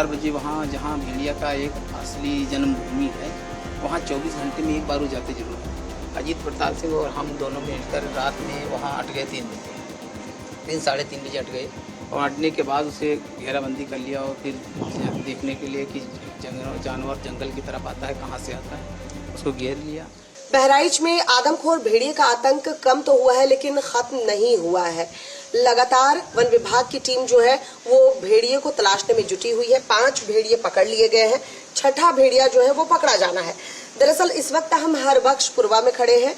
4 बजे वहाँ जहाँ भेड़िया का एक असली जन्मभूमि है वहाँ 24 घंटे में एक बार वो जाते जरूर हैं। अजीत प्रताप सिंह और हम दोनों मिलकर रात में वहाँ अट गए 3 बजे, 3 साढ़े 3 बजे अट गए और अटने के बाद उसे घेराबंदी कर लिया और फिर देखने के लिए कि जानवर जंगल की तरफ आता है, कहाँ से आता है, उसको घेर लिया। बहराइच में आदमखोर भेड़िए का आतंक कम तो हुआ है लेकिन खत्म नहीं हुआ है। लगातार वन विभाग की टीम जो है वो भेड़िए को तलाशने में जुटी हुई है। 5 भेड़िए पकड़ लिए गए हैं, 6ठा भेड़िया जो है वो पकड़ा जाना है। दरअसल इस वक्त हम हरबख्शपुरवा में खड़े हैं।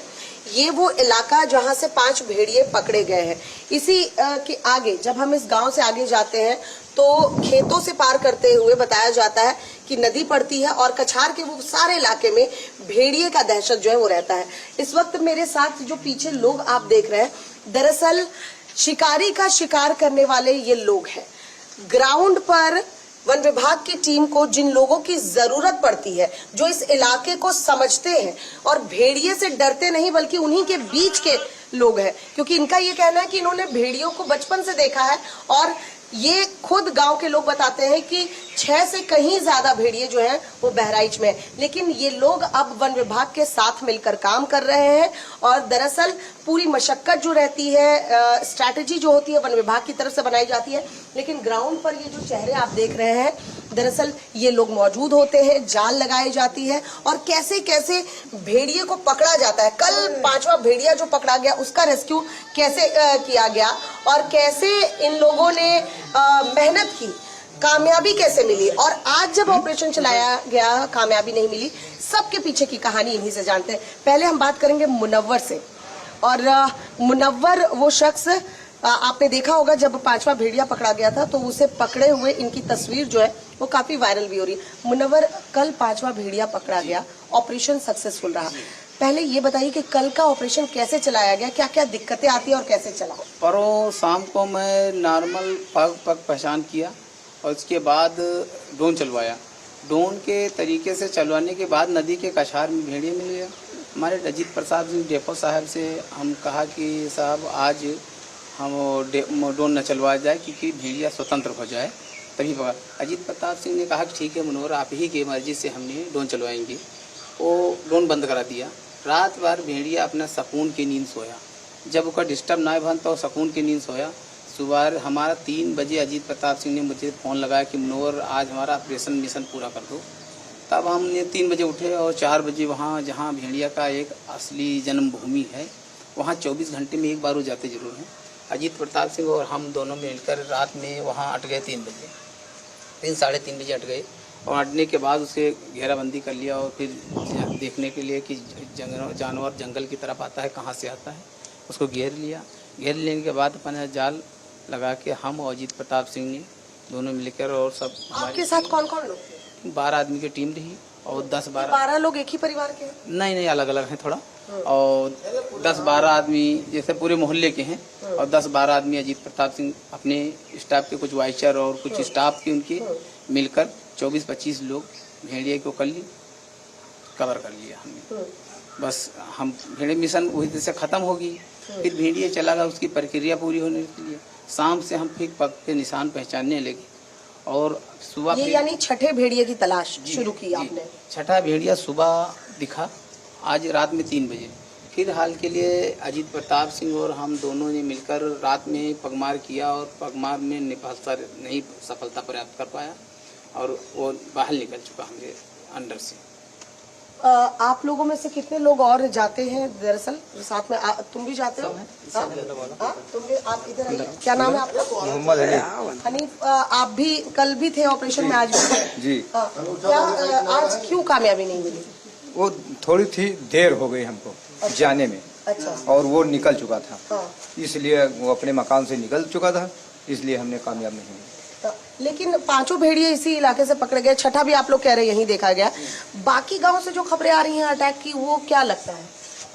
ये वो इलाका जहां से 5 भेड़िए पकड़े गए हैं। इसी के आगे जब हम इस गांव से आगे जाते हैं तो खेतों से पार करते हुए बताया जाता है कि नदी पड़ती है और कछार के वो सारे इलाके में भेड़िए का दहशत जो है वो रहता है। इस वक्त मेरे साथ जो पीछे लोग आप देख रहे हैं, दरअसल शिकारी का शिकार करने वाले ये लोग हैं। ग्राउंड पर वन विभाग की टीम को जिन लोगों की जरूरत पड़ती है, जो इस इलाके को समझते हैं और भेड़िए से डरते नहीं बल्कि उन्हीं के बीच के लोग हैं, क्योंकि इनका ये कहना है कि इन्होंने भेड़ियों को बचपन से देखा है और ये खुद गांव के लोग बताते हैं कि 6 से कहीं ज्यादा भेड़िए जो हैं वो बहराइच में, लेकिन ये लोग अब वन विभाग के साथ मिलकर काम कर रहे हैं और दरअसल पूरी मशक्कत जो रहती है, स्ट्रैटेजी जो होती है वन विभाग की तरफ से बनाई जाती है, लेकिन ग्राउंड पर ये जो चेहरे आप देख रहे हैं, दरअसल ये लोग मौजूद होते हैं, जाल लगाई जाती है और कैसे कैसे भेड़िए को पकड़ा जाता है। कल 5वां भेड़िया जो पकड़ा गया उसका रेस्क्यू कैसे किया गया और कैसे इन लोगों ने मेहनत की, कामयाबी कैसे मिली और आज जब ऑपरेशन चलाया गया कामयाबी नहीं मिली, सबके पीछे की कहानी इन्हीं से जानते हैं। पहले हम बात करेंगे मुनव्वर से और मुनव्वर वो शख्स, आपने देखा होगा जब 5वां भेड़िया पकड़ा गया था तो उसे पकड़े हुए इनकी तस्वीर जो है वो काफी वायरल भी हो रही है। मुनव्वर, कल 5वां भेड़िया पकड़ा गया, ऑपरेशन सक्सेसफुल रहा। पहले ये बताइए कि कल का ऑपरेशन कैसे चलाया गया, क्या क्या दिक्कतें आती है और कैसे चला? परसों शाम को मैं नॉर्मल पग पहचान किया और उसके बाद ड्रोन चलवाया। ड्रोन के तरीके से चलवाने के बाद नदी के कछार में भेड़िए मिल गया। हमारे अजीत प्रताप सिंह डेपो साहब से हम कहा कि साहब आज हम ड्रोन न चलवाया जाए क्योंकि भेड़िया स्वतंत्र हो जाए तभी पकड़ा। अजीत प्रताप सिंह ने कहा कि ठीक है मनोहर, आप ही की मर्जी से हमने ड्रोन चलवाएंगे। वो ड्रोन बंद करा दिया। रात भर भेड़िया अपना सुकून की नींद सोया। जब उसका डिस्टर्ब ना बन तो सुकून की नींद सोया। सुबह हमारा 3 बजे अजीत प्रताप सिंह ने मुझे फ़ोन लगाया कि मनोहर आज हमारा ऑपरेशन मिशन पूरा कर दो। तब हमने 3 बजे उठे और 4 बजे वहाँ जहाँ भेड़िया का एक असली जन्मभूमि है वहाँ 24 घंटे में एक बार वो जाते जरूर हैं। अजीत प्रताप सिंह और हम दोनों मिलकर रात में वहाँ अट गए 3 बजे, 3 साढ़े 3 बजे अट गए और अटने के बाद उसे घेराबंदी कर लिया और फिर देखने के लिए कि जानवर जंगल की तरफ आता है, कहाँ से आता है, उसको घेर लिया। घेर लेने के बाद अपना जाल लगा के हम और अजीत प्रताप सिंह ने दोनों मिलकर और सब, आपके साथ कौन कौन लोग थे? 12 आदमी की टीम रही और 12 लोग एक ही परिवार के हैं? नहीं, अलग अलग हैं थोड़ा, और 10-12 आदमी जैसे पूरे मोहल्ले के हैं और 10-12 आदमी अजीत प्रताप सिंह अपने स्टाफ के, कुछ वाइचर और कुछ स्टाफ के उनके मिलकर 24-25 लोग भेड़िए को कवर कर लिया हमने। बस हम भेड़िए मिशन वही तरह से ख़त्म होगी। फिर भेड़िए चला गया उसकी प्रक्रिया पूरी होने के लिए। शाम से हम फिर पग के निशान पहचानने लगे और सुबह ये यानी 6ठे भेड़िए की तलाश शुरू की आपने? 6ठा भेड़िया सुबह दिखा आज रात में 3 बजे। फिर हाल के लिए अजीत प्रताप सिंह और हम दोनों ने मिलकर रात में पगमार किया और पगमार में नहीं सफलता प्राप्त कर पाया और वो बाहर निकल चुका हमारे अंडर से। आप लोगों में से कितने लोग और जाते हैं दरअसल साथ में? तुम भी जाते हो? तुम भी, आप इधर आइए। क्या नाम है आपका? मोहम्मद हनीफ। हनीफ, आप भी कल भी थे ऑपरेशन में, आज भी थे जी। क्या आज क्यों कामयाबी नहीं मिली? वो थोड़ी थी देर हो गई हमको जाने में। अच्छा। और वो निकल चुका था, इसलिए वो अपने मकान से निकल चुका था, इसलिए हमने कामयाब नहीं हुई। लेकिन 5 भेड़िए इसी इलाके से पकड़े गए, 6ठा भी आप लोग कह रहे हैं यहीं देखा गया। बाकी गांव से जो खबरें आ रही हैं अटैक की, वो क्या लगता है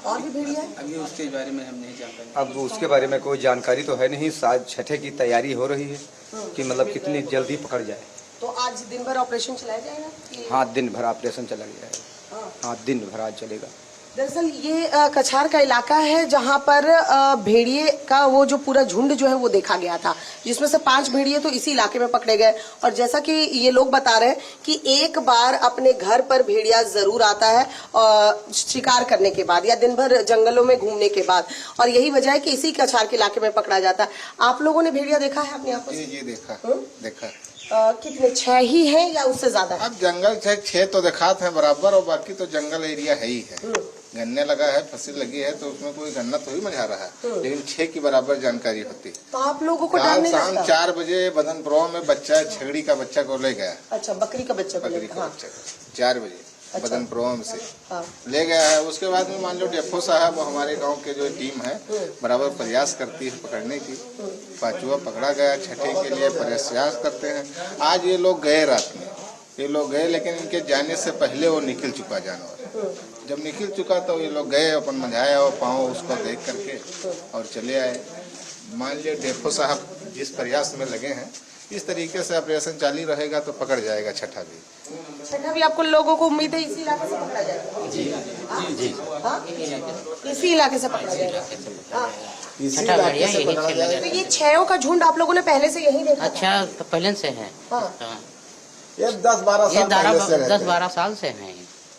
और भी भेड़िया है? अभी उसके बारे में हम नहीं जानते। अब उसके बारे में कोई जानकारी तो है नहीं। शायद 6ठे की तैयारी हो रही है कि मतलब कितनी जल्दी पकड़ जाए। तो आज दिन भर ऑपरेशन चलाया जाएगा? हाँ, दिन भर ऑपरेशन चला जाएगा। हाँ, दिन भर आज चलेगा। दरअसल ये कछार का इलाका है जहां पर भेड़िए का वो जो पूरा झुंड जो है वो देखा गया था, जिसमें से 5 भेड़िए तो इसी इलाके में पकड़े गए। और जैसा कि ये लोग बता रहे हैं कि एक बार अपने घर पर भेड़िया जरूर आता है शिकार करने के बाद या दिन भर जंगलों में घूमने के बाद, और यही वजह है कि इसी कछार के इलाके में पकड़ा जाता है। आप लोगों ने भेड़िया देखा है अपनी आंखों से? जी देखा। कितने, 6 ही है या उससे ज्यादा? अब जंगल 6 तो दिखाते हैं बराबर, और बाकी तो जंगल एरिया है ही है। गन्ने लगा है, फसल लगी है, तो उसमें कोई गन्ना तो ही मजा रहा है, लेकिन 6 की बराबर जानकारी होती। तो आप लोगों को डर नहीं शाम लगता? 4 बजे बदनपुर में बच्चा छेड़ी का बच्चा को ले गया। अच्छा, बकरी का बच्चा को बकरी लेकर, का हाँ। बच्चा 4 बजे अच्छा। बदनपुर से हाँ। ले गया है। उसके बाद में मान लो डेफो साहब, वो हमारे गांव के जो टीम है बराबर प्रयास करती है पकड़ने की। 5वां पकड़ा गया, 6ठे के लिए प्रयास करते हैं। आज ये लोग गए रात में, ये लोग गए, लेकिन इनके जाने से पहले वो निकल चुका जानवर। जब निकल चुका तो ये लोग गए, अपन मंझाया और पाँव उसको देख करके और चले आए। मान लिया डेफो साहब जिस प्रयास में लगे हैं, इस तरीके से ऑपरेशन चालू रहेगा तो पकड़ जाएगा 6ठा भी। 6ठा भी आपको लोगों को उम्मीद है इसी इलाके से पकड़ा जाएगा? जी। हाँ? इसी इलाके से पकड़ा जाएगा। हाँ। इसी इलाके से पकड़ा जाएगा। तो ये 6 का झुंड आप लोगों ने पहले से यही देखा? अच्छा, तो पहले से है। हाँ। हाँ। ये 10-12 ये साल पहले से रहते हैं। 10-12 साल से है।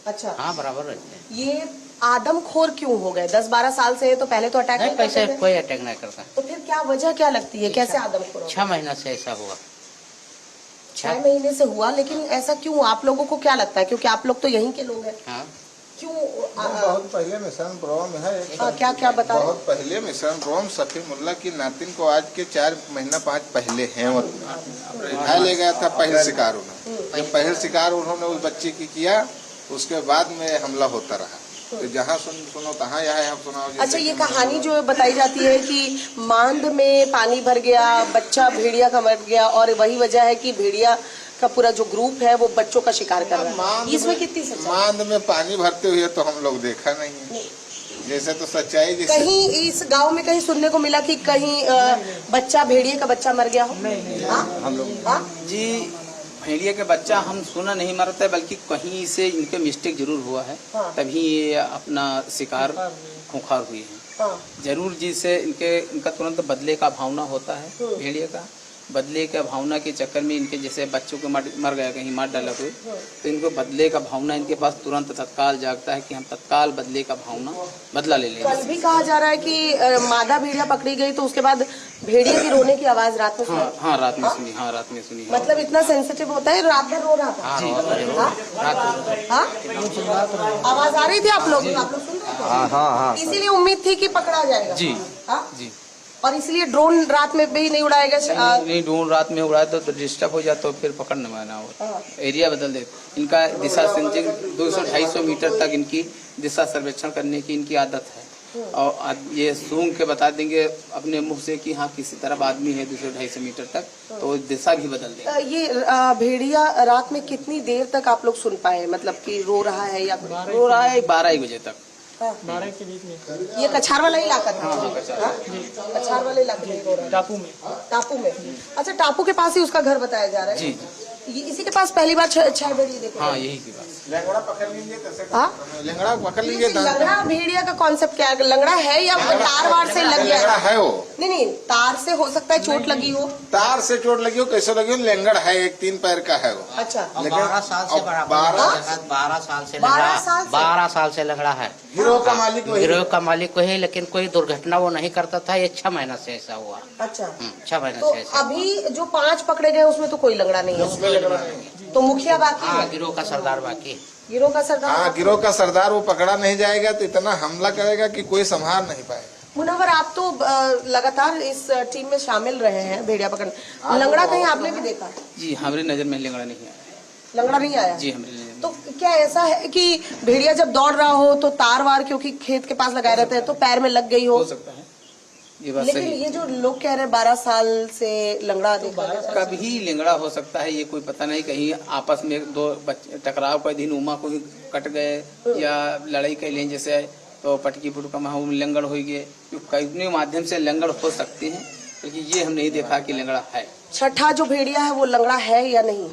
अच्छा, हाँ, बराबर रहते हैं। ये आदमखोर क्यों हो गए? 10-12 साल से है तो पहले तो अटैक नहीं, नहीं करते पैसे थे? कोई अटैक नहीं करता। तो फिर क्या वजह क्या लगती है, कैसे आदमखोर हो? 6 महीना से ऐसा हुआ। 6 महीने से हुआ, लेकिन ऐसा क्यों? आप लोगों को क्या लगता है, क्योंकि आप लोग तो यहीं के लोग हैं, हाँ। क्यों? बहुत पहले मिशन ब्रोम है। क्या बता रहे? बहुत पहले मिशन ब्रोम सफी मुल्ला की नातिन को आज के 4 महीना 5 पहले है उठा ले गया था पहले शिकार उन्होंने। जब पहले शिकार उन्होंने उस बच्चे की किया, उसके बाद में हमला होता रहा। तो जहाँ सुनो तहाँ यहाँ हम सुनाओ। अच्छा, ये कहानी जो बताई जाती है कि मांद में पानी भर गया, बच्चा भेड़िया का मर गया, और वही वजह है कि भेड़िया का पूरा जो ग्रुप है वो बच्चों का शिकार कर रहा है। इसमें कितनी सच्चाई? मांद में पानी भरते हुए तो हम लोग देखा नहीं है। जैसे तो सच्चाई जैसे कहीं इस गांव में कहीं सुनने को मिला कि कहीं बच्चा, भेड़िए का बच्चा मर गया हो? हम लोग जी, भेड़िए के बच्चा हम सुना नहीं मरता है, बल्कि कहीं से इनके मिस्टेक जरूर हुआ है। हाँ। तभी ये अपना शिकार खुंखार हुए हैं। हाँ। जरूर जिससे इनका तुरंत बदले का भावना होता है। भेड़िए का बदले का भावना के चक्कर में इनके जैसे बच्चों को मर गया, कहीं मार डाला कोई, तो इनको बदले का भावना इनके पास तुरंत तत्काल जागता है कि हम तत्काल बदले का भावना बदला ले लेंगे। कल भी कहा जा रहा है कि मादा भेड़िया पकड़ी गई तो उसके बाद भेड़िए की रोने की आवाज रात में सुनी। हाँ, रात में सुनी। हाँ, रात में सुनी। मतलब इतना सेंसिटिव होता है, रात भर रो रहा था? हाँ? आवाज आ रही थी, आप लोग सुन रहे थे? हाँ। इसीलिए उम्मीद थी कि पकड़ा जाएगा। जी। हाँ? जी। और इसलिए ड्रोन रात में भी नहीं उड़ाएगा? नहीं, ड्रोन रात में उड़ाए तो डिस्टर्ब हो जाता, तो फिर पकड़ने में ना हो, एरिया बदल दे। इनका दिशा सेंसिंग 200-250 मीटर तक इनकी दिशा सर्वेक्षण करने की इनकी आदत है। और ये सूंघ के बता देंगे अपने मुंह से कि हाँ किसी तरफ आदमी है 200-250 मीटर तक, तो दिशा भी बदल देंगे। ये भेड़िया रात में कितनी देर तक आप लोग सुन पाए, मतलब कि रो रहा है या रो रहा है 12 बजे तक। 12 के बीच में? ये कछार वाला इलाका था? हाँ, कछार वाले इलाके में रो रहा है। टापू में। अच्छा, टापू के पास ही उसका घर बताया जा रहा है? जी। ये इसी के पास पहली बार 6 भेड़िए देखे? हाँ, यही की बात। लंगड़ा पकड़ लीजिए, लंगड़ा पकड़ लीजिए। लंगड़ा भेड़िया का कॉन्सेप्ट क्या है? लंगड़ा है या तार वार से लग गया? लंगड़ा है वो। नहीं, तार से हो सकता है चोट लगी हो। तार से चोट लगी हो, कैसे लगी हो? लंगड़ है, एक 3 पैर का है वो। अच्छा। 12 साल से बड़ा 12 साल से 12 साल से लंगड़ा है। गिरोह का मालिक वही। गिरोह का मालिक को है, लेकिन कोई दुर्घटना वो नहीं करता था। ये 6 महीना से ऐसा हुआ। अच्छा। 6 महीना तो से ऐसा। अभी जो 5 पकड़े गए उसमें तो कोई लंगड़ा नहीं है? तो मुखिया बाकी हाँ, है? गिरोह का सरदार बाकी। गिरोह का सरदार? हाँ, गिरोह का सरदार वो पकड़ा नहीं जाएगा तो इतना हमला करेगा कि कोई संभाल नहीं पाएगा। मुनव्वर, आप तो लगातार इस टीम में शामिल रहे हैं भेड़िया पकड़ने, लंगड़ा कहीं आपने भी देखा? जी, हमारी नजर में लंगड़ा नहीं आया। लंगड़ा नहीं आया? जी, हमारी नजर में। तो क्या ऐसा है कि भेड़िया जब दौड़ रहा हो तो तार वार क्योंकि खेत के पास लगाए रहते हैं तो पैर में लग गई हो सकता है, ये बात लेकिन सही। ये जो लोग कह रहे हैं 12 साल से लंगड़ा देखा जाता है। कभी लंगड़ा हो सकता है, ये कोई पता नहीं। कहीं आपस में 2 बच्चे टकराव का दिन उमा को ही कट गए या लड़ाई कर लें जैसे, तो पटकी पुटका में लंगड़ हो गए। कई माध्यम से लंगड़ हो सकते हैं, लेकिन ये हम नहीं देखा कि लंगड़ा है। 6ठा जो भेड़िया है वो लंगड़ा है या नहीं?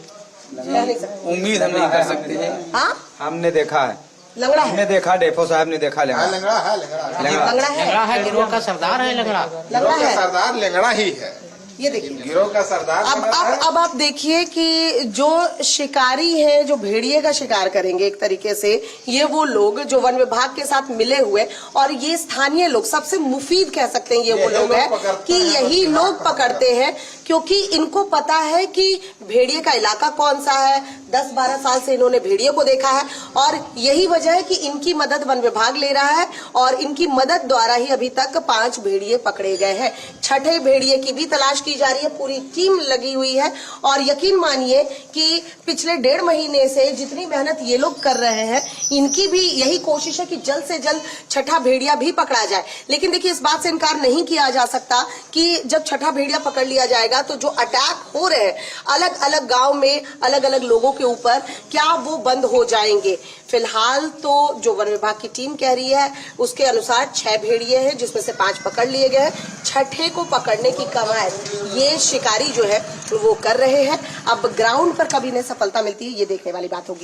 कह नहीं सकते। उम्मीद हम नहीं कर सकते हैं। हाँ, हमने देखा है। लंगड़ा है, हमने देखा, डेफो साहब ने देखा हाँ, लेंगड़ा। लंगड़ा है, लंगड़ा है। लंगड़ा लंगड़ा है, लंगड़ा है, गिरोह का सरदार है लंगड़ा। लंगड़ा गिरोह का है। सरदार लंगड़ा ही है, ये देखिए, गिरोह का सरदार लंगड़ा है। अब आप देखिए कि जो शिकारी है, जो भेड़िए का शिकार करेंगे एक तरीके से, ये वो लोग जो वन विभाग के साथ मिले हुए, और ये स्थानीय लोग, सबसे मुफीद कह सकते हैं ये वो लोग हैं कि यही लोग पकड़ते हैं, क्योंकि इनको पता है कि भेड़िए का इलाका कौन सा है। 10-12 साल से इन्होंने भेड़िए को देखा है, और यही वजह है कि इनकी मदद वन विभाग ले रहा है, और इनकी मदद द्वारा ही अभी तक 5 भेड़िए पकड़े गए हैं। छठे भेड़िए की भी तलाश की जा रही है, पूरी टीम लगी हुई है, और यकीन मानिए कि पिछले 1.5 महीने से जितनी मेहनत ये लोग कर रहे हैं, इनकी भी यही कोशिश है कि जल्द से जल्द छठा भेड़िया भी पकड़ा जाए। लेकिन देखिए, इस बात से इनकार नहीं किया जा सकता कि जब छठा भेड़िया पकड़ लिया जाएगा तो जो अटैक हो रहे हैं अलग अलग गांव में अलग अलग लोगों के ऊपर, क्या वो बंद हो जाएंगे? फिलहाल तो जो वन विभाग की टीम कह रही है उसके अनुसार 6 भेड़िए हैं, जिसमें से 5 पकड़ लिए गए हैं। छठे को पकड़ने की कवायद ये शिकारी जो है वो कर रहे हैं। अब ग्राउंड पर कभी इन्हें सफलता मिलती है, ये देखने वाली बात होगी।